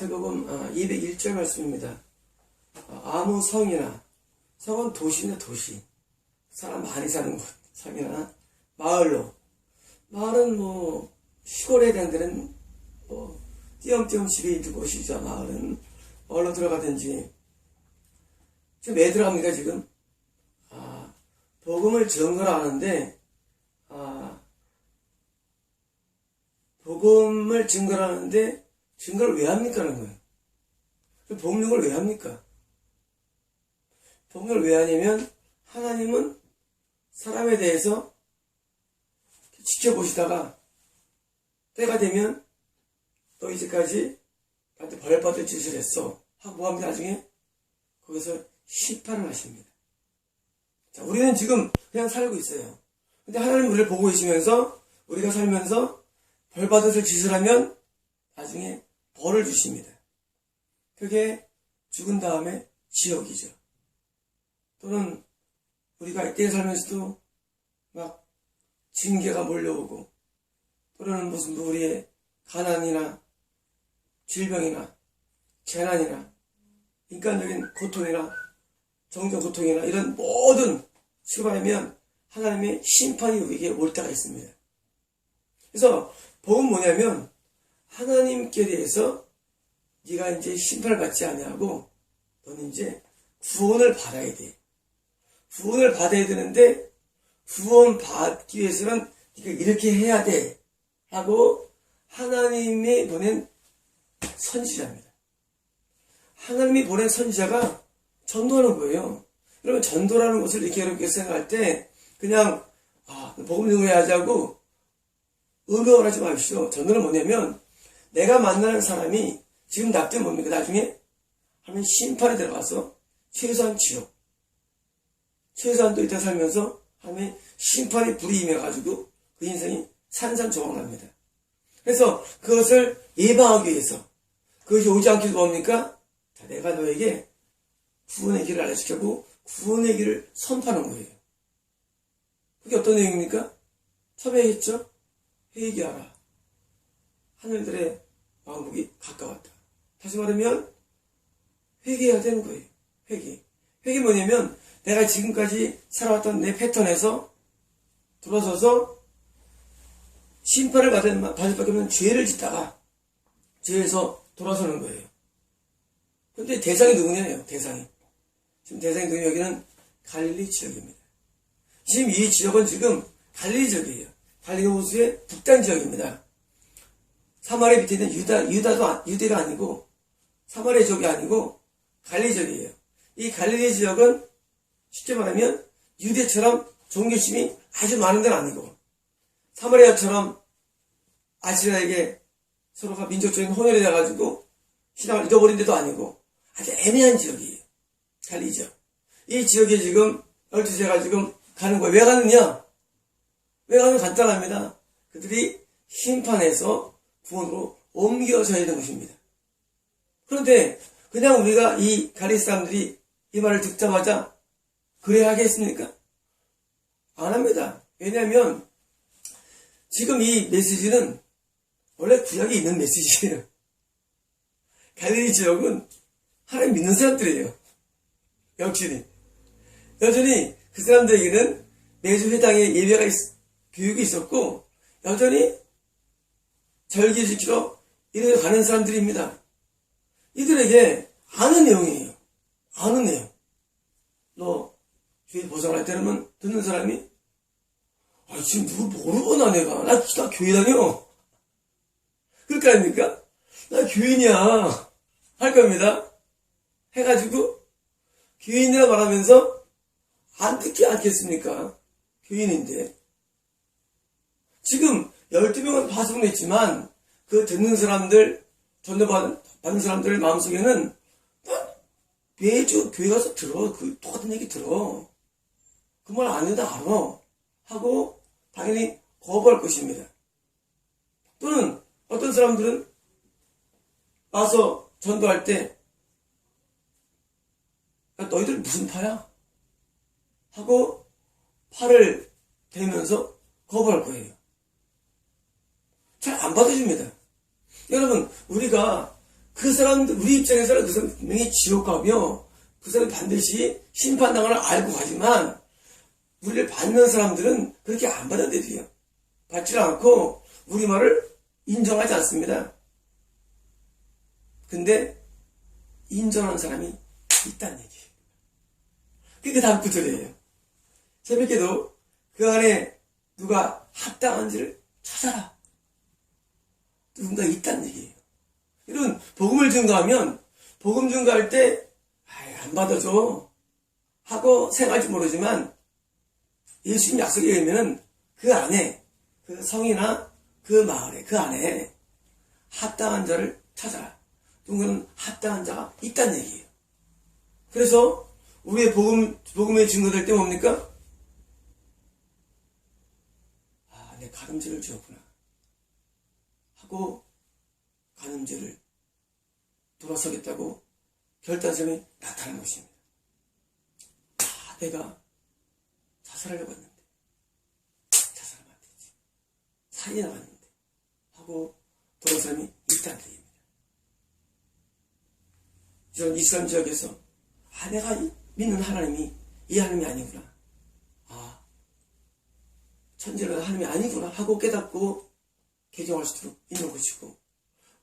마태복음 201절 말씀입니다. 아무 성이나, 성은 도시네 도시, 사람 많이 사는 곳, 성이나 마을로, 마을은 뭐 시골에 해당 되는 뭐 띄엄띄엄 집이 있는 곳이죠. 마을은 마을로 들어가든지. 지금 왜 들어갑니까 지금? 복음을 증거하는데, 복음을 증거하는데 증거를 왜 합니까? 하는 거예요. 복음을 왜 합니까? 복음을 왜 하냐면 하나님은 사람에 대해서 지켜보시다가 때가 되면 너 이제까지 나한테 벌받을 짓을 했어 하고 뭐 합니다? 나중에 거기서 심판을 하십니다. 자, 우리는 지금 그냥 살고 있어요. 근데 하나님 우리를 보고 계시면서 우리가 살면서 벌받을 짓을 하면 나중에 벌을 주십니다. 그게 죽은 다음에 지옥이죠. 또는 우리가 이때 살면서도 막 징계가 몰려오고, 또는 무슨 우리의 가난이나 질병이나 재난이나 인간적인 고통이나 정적 고통이나 이런 모든 수반하면 하나님의 심판이 우리에게 올 때가 있습니다. 그래서 복은 뭐냐면 하나님께 대해서 네가 이제 심판을 받지 아니하고 너는 이제 구원을 받아야 돼. 구원을 받아야 되는데 구원 받기 위해서는 네가 이렇게 해야 돼 하고 하나님이 보낸 선지자입니다. 하나님이 보낸 선지자가 전도하는 거예요. 여러분, 전도라는 것을 이렇게 여러분께 생각할 때 그냥 복음 증거해야지 하고 의명을 하지 마십시오. 전도는 뭐냐면 내가 만나는 사람이 지금 납득 뭡니까? 나중에 하면 심판에 들어가서 최소한 지옥, 최소한 또 이따 살면서 하면 심판이 불이 임해가지고 그 인생이 산산조각납니다. 그래서 그것을 예방하기 위해서 그것이 오지 않기도 뭡니까? 자, 내가 너에게 구원의 길을 알려주려고 구원의 길을 선포하는 거예요. 그게 어떤 내용입니까? 처음에 했죠? 회개하라. 하늘들의 왕국이 가까웠다. 다시 말하면 회개해야 되는 거예요. 회개. 회개 뭐냐면 내가 지금까지 살아왔던 내 패턴에서 돌아서서 심판을 받을 수밖에 없는 죄를 짓다가 죄에서 돌아서는 거예요. 근데 대상이 누구냐요? 대상이. 지금 대상이 누구냐? 여기는 갈릴리 지역입니다. 지금 이 지역은 지금 갈릴리 지역이에요. 갈릴리 호수의 북단 지역입니다. 사마리아 밑에 있는 유대가 아니고 사마리아 지역이 아니고 갈릴리 지역이에요. 이 갈릴리 지역은 쉽게 말하면 유대처럼 종교심이 아주 많은 데는 아니고 사마리아처럼 아시라에게 서로가 민족적인 혼혈이 돼가지고 신앙을 잃어버린 데도 아니고 아주 애매한 지역이에요. 갈릴리 지역. 이 지역에 지금 12세가 지금 가는 거예요. 왜 가느냐? 왜 가면 간단합니다. 그들이 심판에서 구원으로 옮겨져야 되는 것입니다. 그런데 그냥 우리가 이 갈릴리 사람들이 이 말을 듣자마자 그래야 하겠습니까? 안 합니다. 왜냐하면 지금 이 메시지는 원래 구약에 있는 메시지예요. 갈릴리 지역은 하나님 믿는 사람들이에요. 여전히 그 사람들에게는 매주 회당에 예배가 교육이 있었고 여전히 절기 지키러 이렇게 가는 사람들입니다. 이들에게 아는 내용이에요. 아는 내용. 너 교회 보상할 때는 듣는 사람이 지금 누구 모르구나 내가. 나 교회 다녀. 그럴 거 아닙니까? 나 교인이야. 할 겁니다. 해가지고 교인이라 말하면서 안 듣지 않겠습니까? 교인인데. 지금 12명은 파송을 했지만 그 듣는 사람들, 전도받는 사람들 마음속에는 매주 교회 가서 들어. 그 똑같은 얘기 들어. 그 말 안 해도 알아. 하고 당연히 거부할 것입니다. 또는 어떤 사람들은 와서 전도할 때 너희들 무슨 파야? 하고 팔을 대면서 거부할 거예요. 잘 안 받아줍니다. 여러분, 우리가 그 사람, 우리 입장에서는 그 사람 분명히 지옥 가며 그 사람 반드시 심판당을 알고 가지만 우리를 받는 사람들은 그렇게 안 받아들여요. 받지 않고 우리 말을 인정하지 않습니다. 근데 인정하는 사람이 있다는 얘기예요. 그게 다음 구절이에요. 새벽에도 그 안에 누가 합당한지를 찾아라. 누군가 있다는 얘기예요. 이런 복음을 증거하면 복음 증거할 때 안 받아줘 하고 생각할지 모르지만 예수님 약속에 의하면 그 안에 그 성이나 그 마을에 그 안에 합당한 자를 찾아라. 누군가는 합당한 자가 있다는 얘기예요. 그래서 우리의 복음에 증거될 때 뭡니까? 내 가늠죄를 지었구나 하고 가늠죄를 돌아서겠다고 결단점이 나타나는 것입니다. 내가 자살하려고 했는데 자살하면 안 되지. 살이 나갔는데 하고 돌아온 사람이 있다는 얘기입니다. 이런 이슬람 지역에서 내가 믿는 하나님이 이 하나님이 아니구나. 천지를 하나님이 아니구나 하고 깨닫고 개종할 수도 있는 것이고,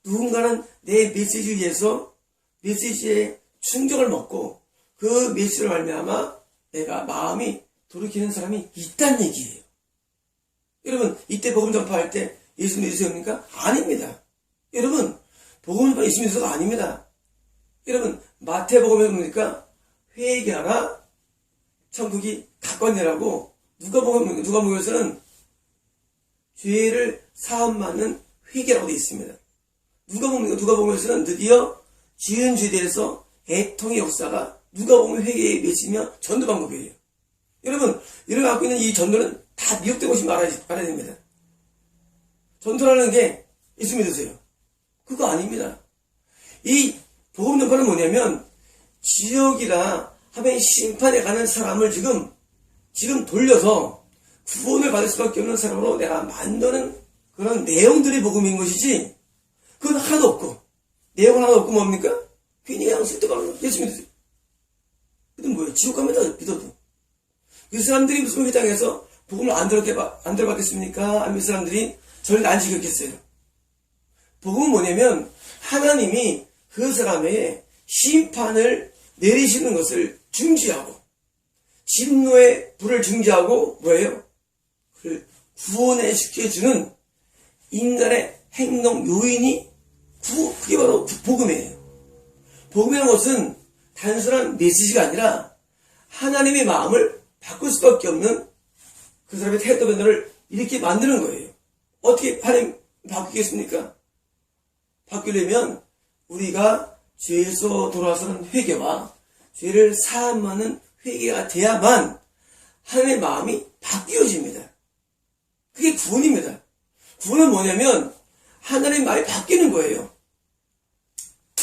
누군가는 내 메시지에 의해서 메시지의 충격을 먹고 그 메시지를 말미암아 내가 마음이 돌이키는 사람이 있다는 얘기예요. 여러분, 이때 복음 전파할 때 예수 믿으세요입니까? 아닙니다. 여러분, 복음 전파 예수 믿으세요가 아닙니다. 여러분, 마태복음에 보니까 회개하라 천국이 가까웠네라고 누가복음에서는 죄를 사함받는 회개라고 되어 있습니다. 누가복음에서는 드디어 지은 죄에 대해서 애통의 역사가 누가복음 회개에 맺히며 전도 방법이에요. 여러분, 우리가 갖고 있는 이 전도는 다 미혹된 것이 말아야 됩니다. 전도라는 게 예수 믿으세요. 그거 아닙니다. 이 복음 전파는 뭐냐면 지옥이라 하면 심판에 가는 사람을 지금 돌려서 구원을 받을 수밖에 없는 사람으로 내가 만드는 그런 내용들이 복음인 것이지, 그건 하나도 없고, 내용은 하나도 없고 뭡니까? 그냥 쓸데없는 예수 믿으세요. 근데 뭐예요? 지옥 갑니다. 믿어도. 그 사람들이 무슨 회당에서 복음을 안 들어받겠습니까? 아니면 그 사람들이 저를 안 지켰겠어요? 복음은 뭐냐면 하나님이 그 사람의 심판을 내리시는 것을 중지하고, 진노의 불을 중지하고 뭐예요? 그를 구원해 시켜주는 인간의 행동 요인이 그게 바로 복음이에요. 복음이라는 것은 단순한 메시지가 아니라 하나님의 마음을 바꿀 수밖에 없는 그 사람의 태도 변화를 이렇게 만드는 거예요. 어떻게 하나님 바꾸겠습니까? 바꾸려면 우리가 죄에서 돌아서는 회개와 죄를 사함하는 회개가 돼야만 하나님의 마음이 바뀌어집니다. 그게 구원입니다. 구원은 뭐냐면 하나님의 마음이 바뀌는 거예요.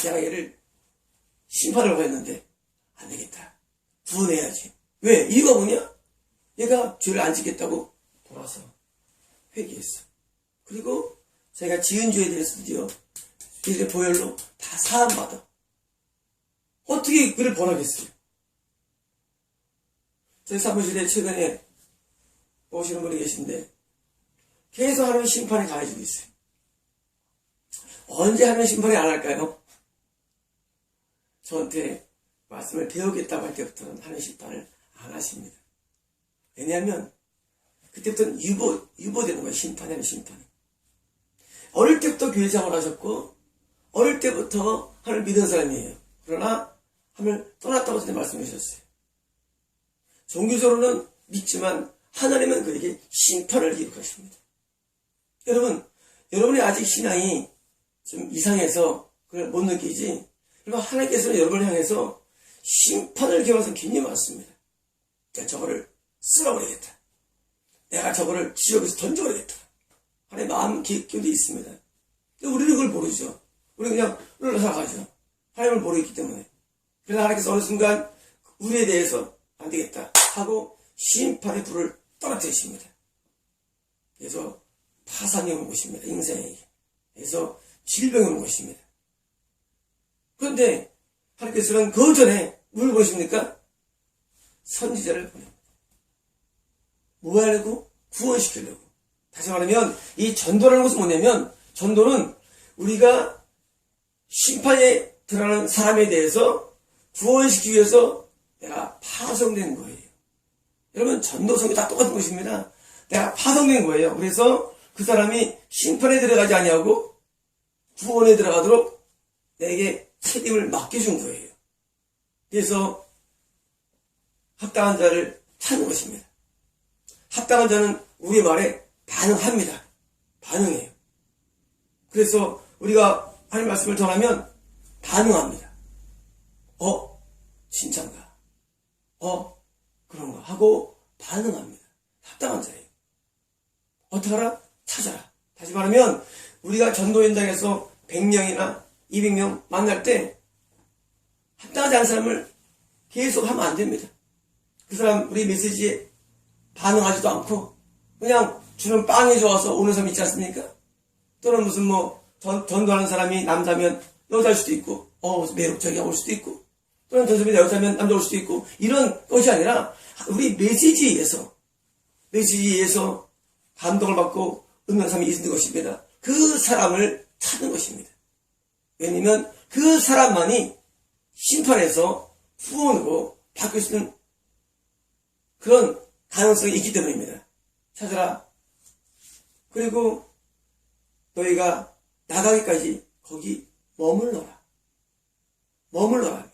내가 얘를 심판하려고 했는데 안 되겠다. 구원해야지. 왜? 이유가 뭐냐? 얘가 죄를 안 짓겠다고 돌아서 회개했어. 그리고 제가 지은 죄에 대해서 드디어 이제 보혈로 다 사함받아. 어떻게 그를 벌하겠어요? 저희 사무실에 최근에 오시는 분이 계신데 계속 하나님 심판에 가해지고 있어요. 언제 하나님 심판이 안 할까요? 저한테 말씀을 배우겠다고 할 때부터는 하나님 심판을 안 하십니다. 왜냐하면 그때부터는 유보되는 거예요. 심판이라는 심판이. 어릴 때부터 교회 생활을 하셨고 어릴 때부터 하나님을 믿은 사람이에요. 그러나 하나님을 떠났다고 전에 말씀해 주셨어요. 종교적으로는 믿지만 하나님은 그에게 심판을 기록하십니다. 여러분이 아직 신앙이 좀 이상해서 그걸 못 느끼지, 그러나 하나님께서는 여러분을 향해서 심판을 기록하셔서 굉장히 많습니다. 내가 저거를 쓸어버리겠다. 내가 저거를 지옥에서 던져버리겠다. 하나님의 마음 기억이 있습니다. 우리는 그걸 모르죠. 우리는 그냥 흘러살아가죠. 하나님을 모르기 때문에. 그래서 하나님께서 어느 순간 우리에 대해서 안 되겠다 하고 심판의 불을 떨어뜨리십니다. 그래서 파산이 오는 것입니다. 인생에게. 그래서 질병이 오는 것입니다. 그런데 하나님께서는 그 전에 뭘 보십니까? 선지자를 보냅니다. 뭐 하려고? 구원시키려고. 다시 말하면 이 전도라는 것은 뭐냐면, 전도는 우리가 심판에 들어가는 사람에 대해서 구원시키기 위해서 내가 파송된 거예요. 여러분, 전도 성경 다 똑같은 것입니다. 내가 파송된 거예요. 그래서 그 사람이 심판에 들어가지 아니하고 구원에 들어가도록 내게 책임을 맡겨준 거예요. 그래서 합당한 자를 찾는 것입니다. 합당한 자는 우리 말에 반응합니다. 반응해요. 그래서 우리가 하나님 말씀을 전하면 반응합니다. 진짠가? 그런가? 하고 반응합니다. 합당한 자예요. 어떻게 하라? 찾아라. 다시 말하면 우리가 전도 현장에서 100명이나 200명 만날 때 합당하지 않은 사람을 계속 하면 안 됩니다. 그 사람 우리 메시지에 반응하지도 않고 그냥 주는 빵이 좋아서 오는 사람 있지 않습니까? 또는 무슨 전도하는 사람이 남자면 여자일 수도 있고 매력적이게 올 수도 있고 또는 전도하면 여자면 남자 올 수도 있고 이런 것이 아니라 우리 메시지에 의해서 감동을 받고 은혜한 사람이 있는 것입니다. 그 사람을 찾는 것입니다. 왜냐면 그 사람만이 심판에서 후원으로 바뀔 수 있는 그런 가능성이 있기 때문입니다. 찾아라. 그리고 너희가 나가기까지 거기 머물러라. 머물러라.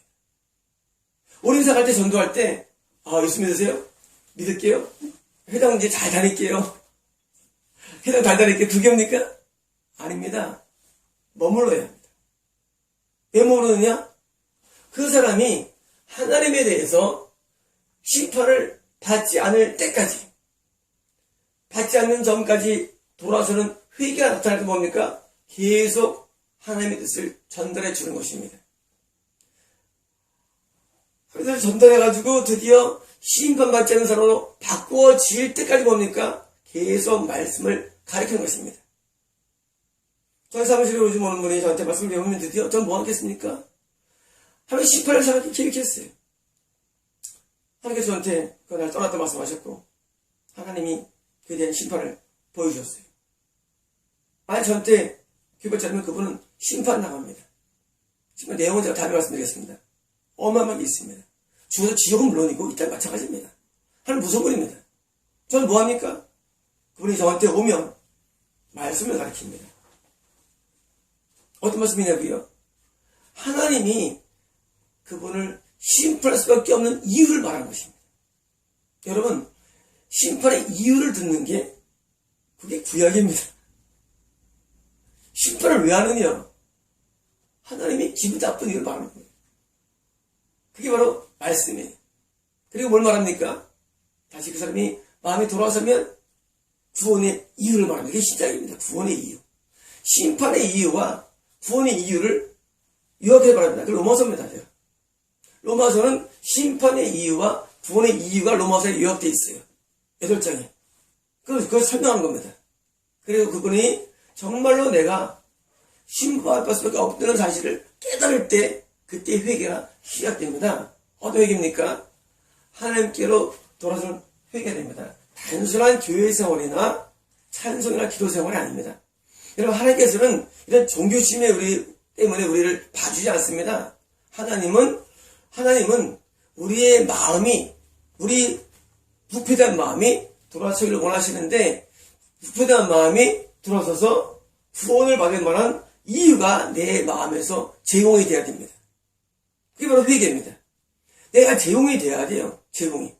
오림사 갈 때 전도할 때 예수 믿으세요? 믿을게요. 회당 이제 잘 다닐게요. 회당 잘 다닐게요. 두 개입니까? 아닙니다. 머물러야 합니다. 왜 머무르느냐? 그 사람이 하나님에 대해서 심판을 받지 않을 때까지, 받지 않는 전까지 돌아서는 회개가 나타날 때 뭡니까? 계속 하나님의 뜻을 전달해 주는 것입니다. 그래서 전달해가지고 드디어 심판받지 않는 사람으로 바꾸어질 때까지 뭡니까? 계속 말씀을 가르치는 것입니다. 저희 사무실에 요즘 오는 분이 저한테 말씀을 배우면 드디어 전 뭐 하겠습니까? 하나님 심판을 생각해 계획했어요. 하나님께서 저한테 그날 떠났다 말씀하셨고 하나님이 그에 대한 심판을 보여주셨어요. 아니 저한테 교육받지 않으면 그분은 심판 나갑니다. 심판 내용은 제가 다음에 말씀드리겠습니다. 어마어마하게 있습니다. 죽어서 지옥은 물론이고 이 땅 마찬가지입니다. 하나님 무서운 분입니다. 저는 뭐합니까? 그분이 저한테 오면 말씀을 가르칩니다. 어떤 말씀이냐고요? 하나님이 그분을 심판할 수밖에 없는 이유를 말한 것입니다. 여러분, 심판의 이유를 듣는 게 그게 구약입니다. 심판을 왜 하느냐? 하나님이 기분 나쁜 이유를 말하는 거예요. 그게 바로 말씀이에요. 그리고 뭘 말합니까? 다시 그 사람이 마음이 돌아서면 구원의 이유를 말합니다. 이게 시작입니다. 구원의 이유. 심판의 이유와 구원의 이유를 요약해 말합니다. 그 로마서입니다. 로마서는 심판의 이유와 구원의 이유가 로마서에 요약되어 있어요. 8장에. 그걸 설명하는 겁니다. 그리고 그분이 정말로 내가 심판받을 수밖에 없다는 사실을 깨달을 때 그때 회개가 시작됩니다. 어떤 회개입니까? 하나님께로 돌아서는 회개가 됩니다. 단순한 교회 생활이나 찬송이나 기도 생활이 아닙니다. 여러분, 하나님께서는 이런 종교심에 때문에 우리를 봐주지 않습니다. 하나님은 우리의 마음이, 우리 부패된 마음이 돌아서기를 원하시는데, 부패된 마음이 돌아서서 구원을 받을 만한 이유가 내 마음에서 제공이 돼야 됩니다. 그게 바로 회개입니다. 내가 제공이 돼야 돼요. 제공이.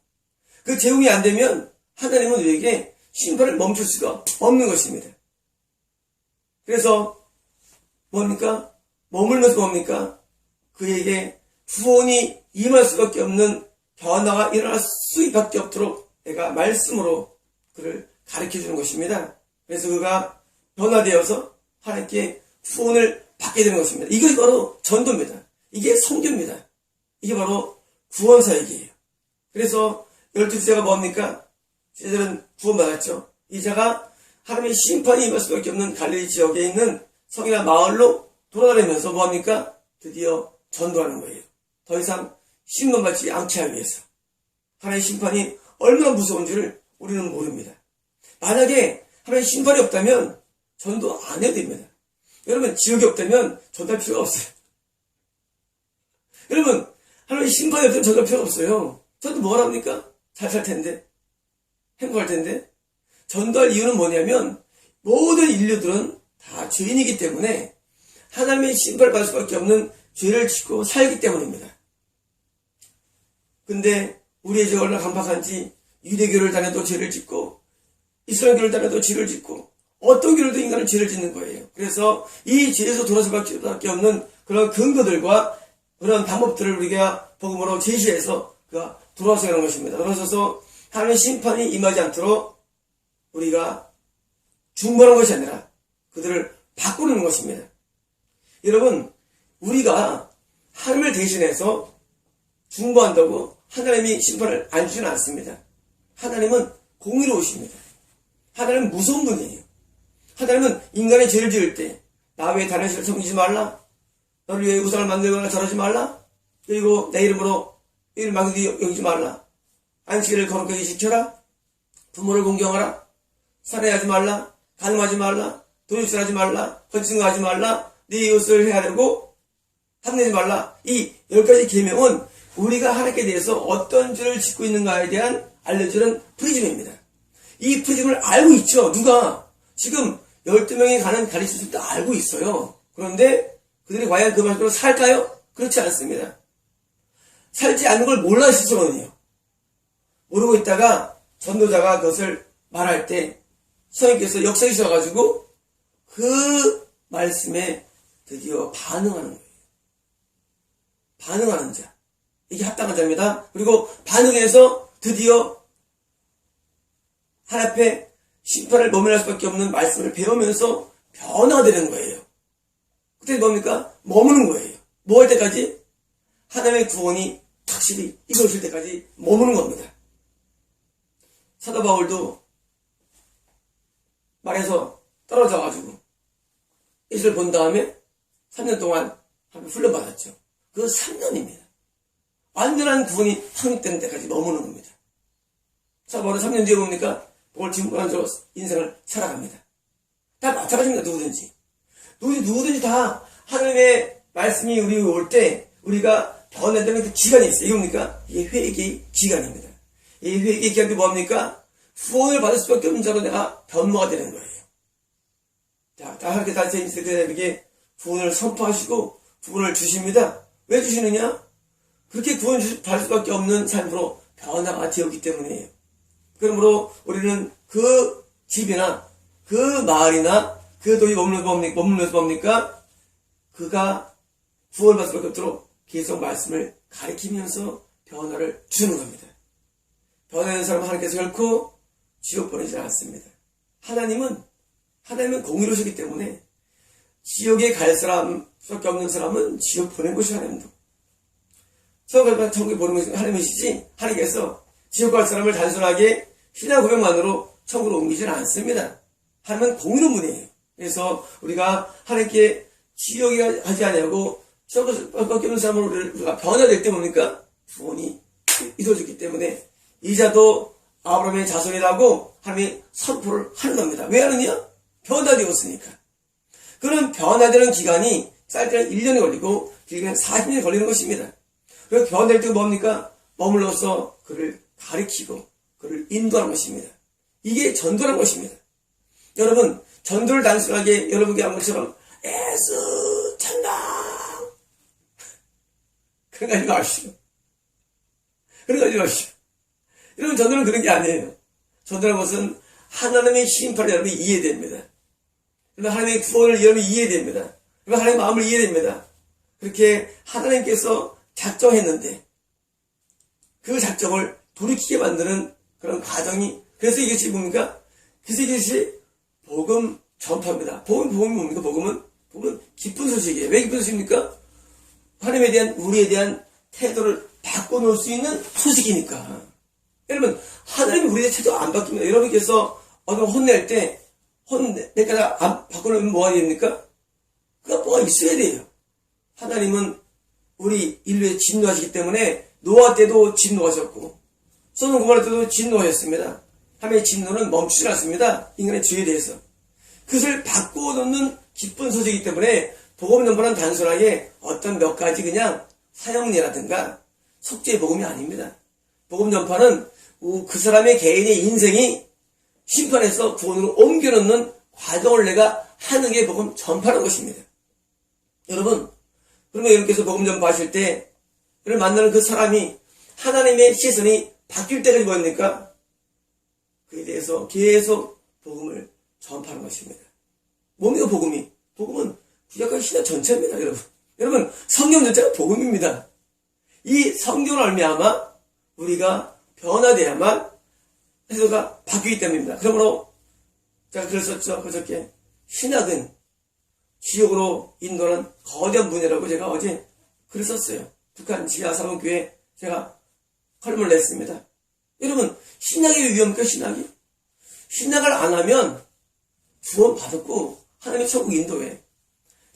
그 제공이 안 되면 하나님은 우리에게 심판을 멈출 수가 없는 것입니다. 그래서 뭡니까? 머물면서 뭡니까? 그에게 구원이 임할 수밖에 없는 변화가 일어날 수밖에 없도록 내가 말씀으로 그를 가르쳐주는 것입니다. 그래서 그가 변화되어서 하나님께 구원을 받게 되는 것입니다. 이것이 바로 전도입니다. 이게 선교입니다. 이게 바로 구원사역이에요. 그래서 12제자가 뭡니까? 제자들은 구원받았죠. 이 자가 하나님의 심판이 임할 수밖에 없는 갈릴리 지역에 있는 성이나 마을로 돌아다니면서 뭐합니까? 드디어 전도하는 거예요. 더 이상 심판받지 않게 하기 위해서. 하나님의 심판이 얼마나 무서운지를 우리는 모릅니다. 만약에 하나님의 심판이 없다면 전도 안 해도 됩니다. 여러분, 지옥이 없다면 전도할 필요가 없어요. 여러분, 하나님의 심판이 없다면 전도할 필요가 없어요. 전도 뭘 합니까? 잘 살 텐데. 행복할 텐데. 전도할 이유는 뭐냐면 모든 인류들은 다 죄인이기 때문에 하나님의 심판을 받을 수밖에 없는 죄를 짓고 살기 때문입니다. 근데 우리의 죄가 얼마나 강박한지 유대교를 다녀도 죄를 짓고 이슬람교를 다녀도 죄를 짓고 어떤 교회도 인간은 죄를 짓는 거예요. 그래서 이 죄에서 돌아설 수밖에 없는 그런 근거들과 그런 방법들을 우리가 복음으로 제시해서 그가 돌아서야 하는 것입니다. 돌아서서 하나님의 심판이 임하지 않도록 우리가 중보하는 것이 아니라 그들을 바꾸는 것입니다. 여러분, 우리가 하나님을 대신해서 중보한다고 하나님이 심판을 안 주지는 않습니다. 하나님은 공의로우십니다. 하나님은 무서운 분이에요. 하나님은 인간의 죄를 지을 때 나 외에 다른 신을 섬기지 말라, 너를 위해 우상을 만들거나 절하지 말라, 그리고 내 이름으로 이를 망설이 여기지 말라, 안식일을 거룩하게 지켜라, 부모를 공경하라, 살해하지 말라, 간음하지 말라, 도둑질하지 말라, 거짓증거하지 말라, 네 이웃을 해야 되고 탐내지 말라. 이 10가지 계명은 우리가 하나님께 대해서 어떤 죄를 짓고 있는가에 대한 알려주는 프리즘입니다. 이 프리즘을 알고 있죠. 누가? 지금 12명이 가는 가리수도 알고 있어요. 그런데 그들이 과연 그 말대로 살까요? 그렇지 않습니다. 살지 않는 걸 몰라 스스로는요. 모르고 있다가 전도자가 그것을 말할 때 성령께서 역사하셔가지고 그 말씀에 드디어 반응하는 거예요. 반응하는 자. 이게 합당한 자입니다. 그리고 반응해서 드디어 하나님 앞에 심판을 모면할 수밖에 없는 말씀을 배우면서 변화되는 거예요. 그때 뭡니까? 머무는 거예요. 뭐 할 때까지? 하나님의 구원이 확실히 이루어질 때까지 머무는 겁니다. 사도 바울도 말에서 떨어져가지고 예수를 본 다음에 3년 동안 훈련받았죠. 그 3년입니다. 완전한 구원이 확립되는 데까지 머무는 겁니다. 사도 바울은 3년 뒤에 뭡니까? 복을 증거하면서 인생을 살아갑니다. 다 마찬가지입니다. 누구든지 다 하나님의 말씀이 우리 올 때 우리가 변화되는 그 기간이 있어요. 이게 뭡니까? 이게 회개의 기간입니다. 이 회개의 기간이 뭡니까? 후원을 받을 수밖에 없는 자로 내가 변모가 되는 거예요. 자, 다 하나님께 다시 인생에게 구원을 선포하시고 구원을 주십니다. 왜 주시느냐? 그렇게 구원 받을 수밖에 없는 삶으로 변화가 되었기 때문이에요. 그러므로 우리는 그 집이나 그 마을이나 그 도시 머물면서 뭡니까? 그가 구원을 받을 수밖에 없도록 계속 말씀을 가리키면서 변화를 주는 겁니다. 변화되는 사람은 하나님께서 결코 지옥 보내지 않습니다. 하나님은 공의로우시기 때문에 지옥에 갈 수밖에 없는 사람은 지옥 보낸 것이 하나님도. 천국에 보낸 것이 하나님이시지 하나님께서 지옥 갈 사람을 단순하게 신앙 고백만으로 천국으로 옮기지는 않습니다. 하나님은 공의로운 분이에요. 그래서 우리가 하나님께 지옥에 가지 않냐고 지옥을 밖에 없는 사람으로 우리가 변화될 때 뭡니까? 구원이 이루어졌기 때문에 이자도 아브라함의 자손이라고 하나님이 선포를 하는 겁니다. 왜 하느냐? 변화되었으니까. 그런 변화되는 기간이 짧게는 1년이 걸리고 길게는 40년이 걸리는 것입니다. 그래서 변화될 때 뭡니까? 머물러서 그를 가리키고 그를 인도하는 것입니다. 이게 전도라는 것입니다. 여러분, 전도를 단순하게 여러분께 한 것처럼 예수 천당 그런 거 하지 마십시오. 그런 거 하지 마십시오. 여러분, 전도는 그런 게 아니에요. 전도라는 것은 하나님의 심판을 여러분이 이해됩니다. 하나님의 구원을 여러분이 이해됩니다. 하나님의 마음을 이해됩니다. 그렇게 하나님께서 작정했는데 그 작정을 돌이키게 만드는 그런 과정이, 그래서 이것이 뭡니까? 그래서 이것이 복음 전파입니다. 복음이 뭡니까? 복음은 기쁜 소식이에요. 왜 기쁜 소식입니까? 하나님에 대한, 우리에 대한 태도를 바꿔놓을 수 있는 소식이니까. 여러분, 하나님이 우리의 태도 안 바뀝니다. 여러분께서 어느 혼낼 때, 내가 안 바꿔놓으면 뭐가 됩니까? 그가 뭐가 있어야 돼요. 하나님은 우리 인류에 진노하시기 때문에 노아 때도 진노하셨고 소돔 고모라 때도 진노하셨습니다. 하나님의 진노는 멈추지 않습니다. 인간의 죄에 대해서. 그것을 바꿔놓는 기쁜 소식이기 때문에 복음 전파는 단순하게 어떤 몇 가지 그냥 사형리라든가 속죄의 복음이 아닙니다. 복음 전파는 그 사람의 개인의 인생이 심판에서 구원으로 옮겨놓는 과정을 내가 하는 게 복음 전파라는 것입니다. 여러분, 그러면 여러분께서 복음 전파하실 때 여러분 만나는 그 사람이 하나님의 시선이 바뀔 때까지 뭐입니까? 그에 대해서 계속 복음을 전파하는 것입니다. 뭡니까 복음이? 복음은 구약과 신약 전체입니다, 여러분. 여러분, 성경 전체가 복음입니다. 이 성경을 알미암아 우리가 변화돼야만 해서가 바뀌기 때문입니다. 그러므로 제가 그랬었죠. 그저께 신학은 지옥으로 인도하는 거대한 문제라고 제가 어제 그랬었어요. 북한 지하사범교회 제가 컬럼을 냈습니다. 여러분, 신학이 왜 위험합니까? 신학이? 신학을 안 하면 구원 받았고 하나님의 천국 인도해.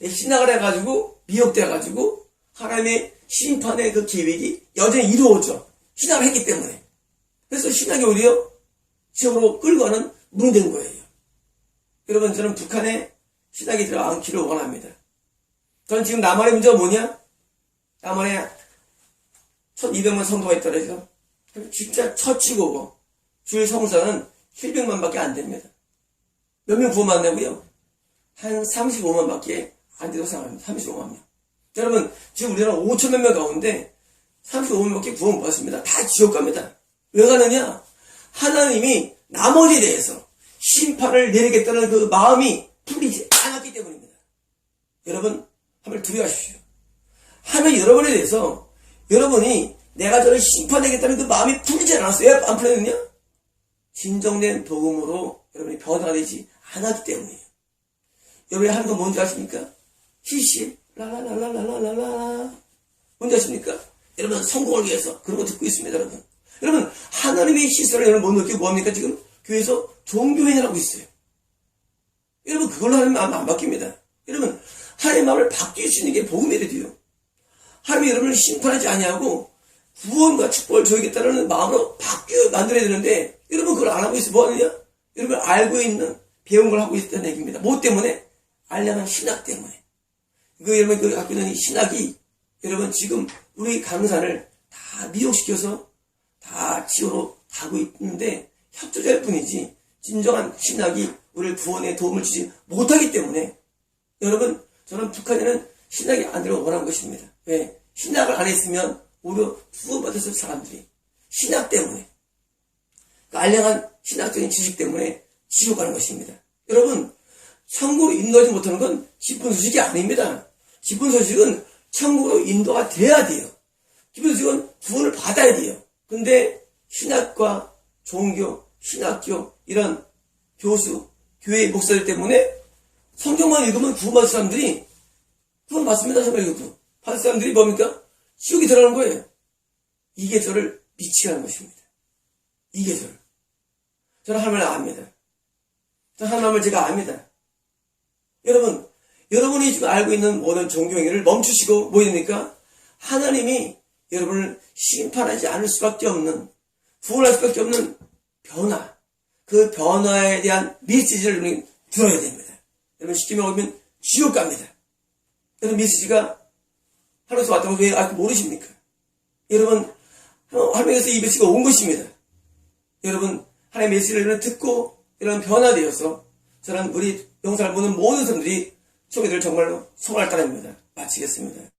신학을 해가지고 미혹돼가지고 하나님의 심판의 그 계획이 여전히 이루어져. 신학을 했기 때문에. 그래서 신학이 오히려 지옥으로 끌고 가는 문이 된 거예요. 여러분, 저는 북한에 신학이 들어앉기를 원합니다. 저는 지금 남한의 문제가 뭐냐? 남한에 1200만 성도가 있더라고요. 진짜 처치고 주일 성사는 700만 밖에 안 됩니다. 몇 명 구원 받냐고요? 한 35만 밖에 안 되고 생각합니다. 35만 명. 여러분, 지금 우리나라 5천만 명 가운데 35만 밖에 구원 못 받습니다. 다 지옥 갑니다. 왜 가느냐? 하나님이 나머지에 대해서 심판을 내리겠다는 그 마음이 풀리지 않았기 때문입니다. 여러분, 한번 두려워하십시오. 하나님 여러분에 대해서 여러분이 내가 저를 심판하겠다는 그 마음이 풀리지 않았어요. 왜 안 풀렸느냐? 진정된 복음으로 여러분이 변화가 되지 않았기 때문이에요. 여러분이 하는 건 뭔지 아십니까? 히시 라라라라라라라 뭔지 아십니까? 여러분 성공을 위해서 그런 거 듣고 있습니다. 여러분 하나님의 시선을 여러분 못 느끼고 뭐합니까? 지금 교회에서 종교회의하고 있어요. 여러분 그걸로 하나님 마음 안 바뀝니다. 여러분 하나님의 마음을 바뀔 수 있는 게 복음의 일이에요. 하나님이 여러분을 심판하지 아니하고 구원과 축복을 줘야겠다는 마음으로 만들어야 되는데 여러분 그걸 안 하고 있어. 뭐 하느냐? 여러분 알고 있는 배운 걸 하고 있다는 얘기입니다. 뭐 때문에? 알량한 신학 때문에. 여러분 그 갖고 있는 이 신학이 여러분 지금 우리 강산을 다 미혹시켜서 다 지옥으로 가고 있는데 협조자일 뿐이지 진정한 신학이 우리를 구원에 도움을 주지 못하기 때문에 여러분 저는 북한에는 신학이 안 되기를 원하는 것입니다. 왜? 신학을 안 했으면 오히려 구원받았을 사람들이 신학 때문에 그 알량한 신학적인 지식 때문에 지옥 가는 것입니다. 여러분 천국으로 인도하지 못하는 건 기쁜 소식이 아닙니다. 기쁜 소식은 천국으로 인도가 돼야 돼요. 기쁜 소식은 구원을 받아야 돼요. 근데 신학과 종교, 신학교 이런 교수, 교회 목사들 때문에 성경만 읽으면 구원받을 사람들이 구원 받습니다. 성경 읽어도 받을 사람들이 뭡니까? 지옥에 들어가는 거예요. 이게 저를 미치게 하는 것입니다. 이게 저를. 저는 하나님을 압니다. 저는 하나님을 제가 압니다. 여러분, 여러분이 지금 알고 있는 모든 종교행위를 멈추시고 뭐 됩니까? 하나님이 여러분을 심판하지 않을 수밖에 없는 구원할 수밖에 없는 변화, 그 변화에 대한 메시지를 우리 들어야 됩니다. 여러분 쉽게 말하면 지옥 갑니다. 여러분 메시지가 하나님에서 왔다고 왜 아직 모르십니까? 여러분 하나님에서 이 메시지가 온 것입니다. 여러분 하나님의 메시지를 듣고 여러분 변화되어서 저는 우리 영상을 보는 모든 사람들이 소개될 정말로 소원할 따름입니다. 마치겠습니다.